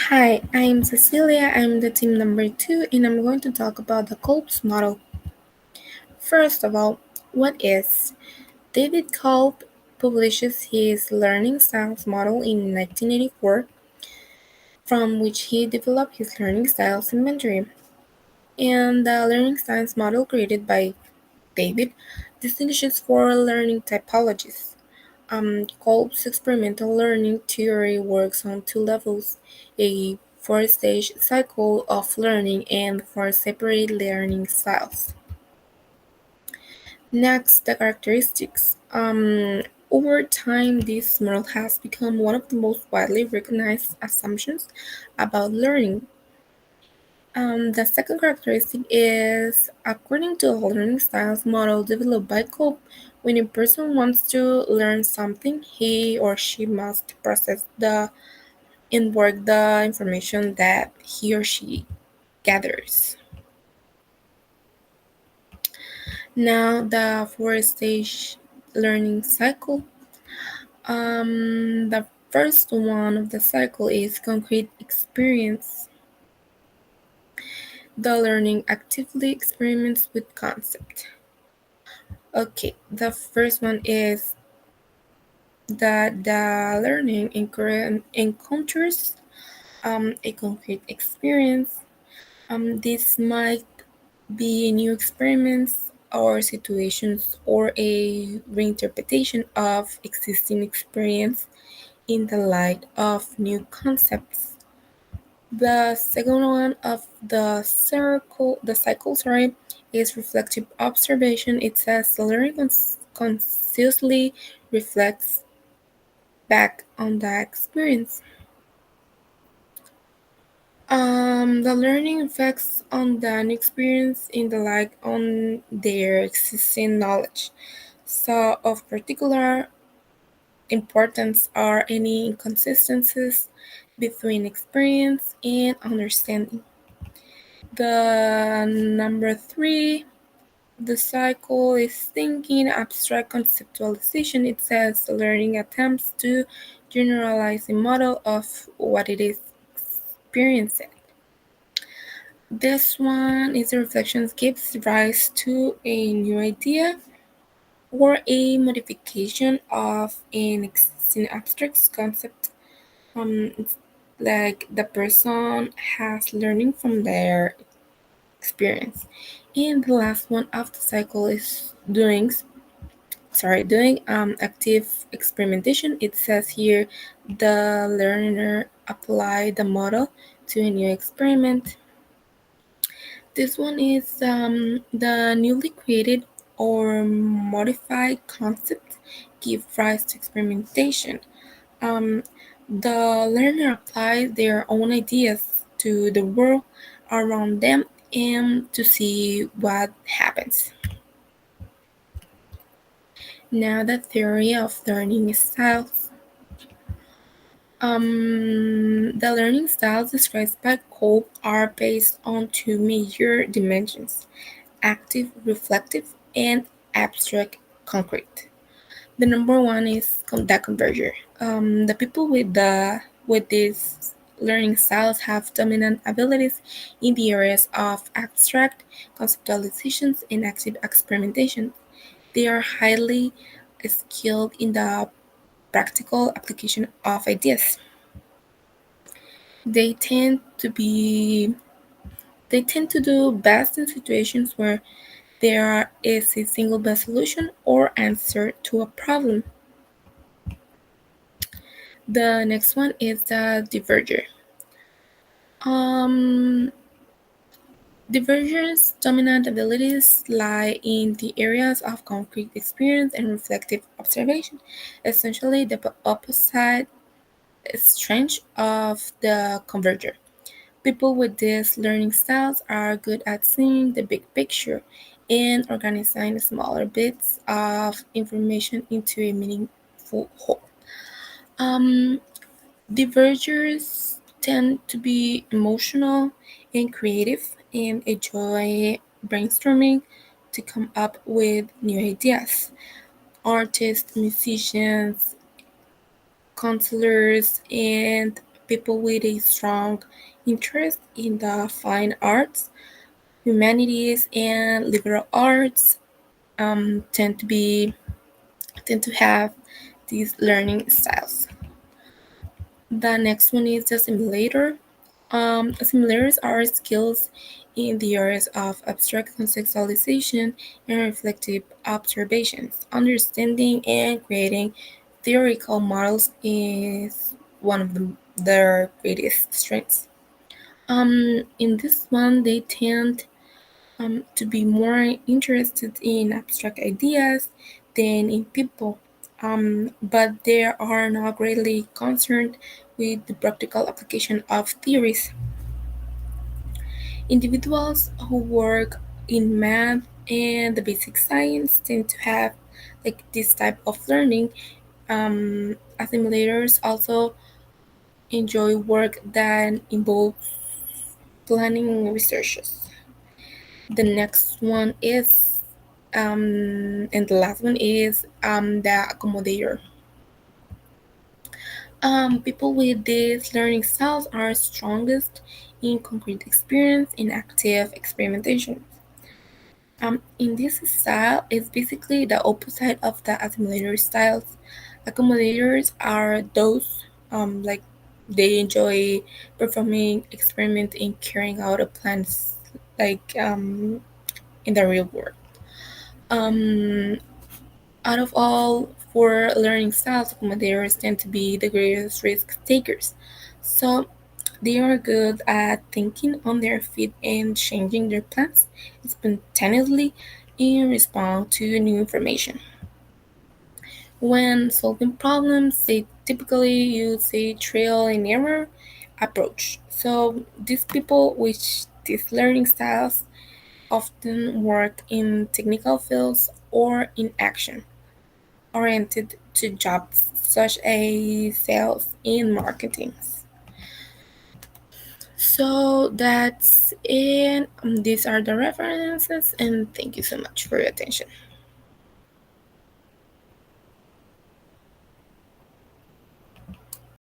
Hi, I'm Cecilia. I'm the team number 2, and I'm going to talk about the Kolb's model. First of all, what is? David Kolb publishes his learning styles model in 1984, from which he developed his learning styles inventory. And the learning styles model created by David distinguishes four learning typologies. Kolb's experimental learning theory works on two levels: a four-stage cycle of learning and four separate learning styles. Next, the characteristics. Over time, this model has become one of the most widely recognized assumptions about learning. The second characteristic is, according to the learning styles model developed by Kolb, when a person wants to learn something, he or she must process the and work the information that he or she gathers. Now, the four-stage learning cycle. The first one of the cycle is concrete experience. The learning actively experiments with concept. Okay, the first one is that the learning encounters a concrete experience. This might be new experiments or situations or a reinterpretation of existing experience in the light of new concepts. The second one of the cycle, sorry, is reflective observation. It says the learning consciously reflects back on the experience. The learning effects on the experience in the like on their existing knowledge. So, of particular importance are any inconsistencies between experience and understanding. The number three, the cycle is thinking, abstract conceptualization. It says learning attempts to generalize a model of what it is experiencing. This one is a reflection gives rise to a new idea or a modification of an existing abstract concept. It's like the person has learning from their experience. And the last one of the cycle is doing active experimentation. It says here the learner apply the model to a new experiment. This one is the newly created or modified concept give rise to experimentation. Um, the learner applies their own ideas to the world around them and to see what happens. Now, the theory of learning styles. The learning styles described by Kolb are based on two major dimensions: active, reflective, and abstract, concrete. The number one is the converger. The people with these learning styles have dominant abilities in the areas of abstract conceptualizations and active experimentation. They are highly skilled in the practical application of ideas. They tend to be they tend to do best in situations where there is a single best solution or answer to a problem. The next one is the diverger. Um, Diverger's dominant abilities lie in the areas of concrete experience and reflective observation, essentially the opposite strength of the converger. People with these learning styles are good at seeing the big picture and organizing smaller bits of information into a meaningful whole. Um, Divergers tend to be emotional and creative and enjoy brainstorming to come up with new ideas. Artists, musicians, counselors, and People with a strong interest in the fine arts, humanities, and liberal arts tend to have these learning styles. The next one is the simulator. Simulators are skills in the areas of abstract conceptualization and reflective observations. Understanding and creating theoretical models is one of their greatest strengths. In this one, they tend to be more interested in abstract ideas than in people, but they are not greatly concerned with the practical application of theories. Individuals who work in math and the basic science tend to have like this type of learning. Assimilators also enjoy work that involves planning researches. The next one is and the last one is the accommodator. People with these learning styles are strongest in concrete experience in active experimentation. In this style, it's basically the opposite of the assimilator styles. Accommodators are those like they enjoy performing experiments and carrying out a plans like in the real world. Um, Out of all four learning styles, accommodators tend to be the greatest risk takers. So they are good at thinking on their feet and changing their plans spontaneously in response to new information. When solving problems, they typically use a trial and error approach. So these people with these learning styles often work in technical fields or in action oriented to jobs such as sales and marketing. So that's it. These are the references, and thank you so much for your attention.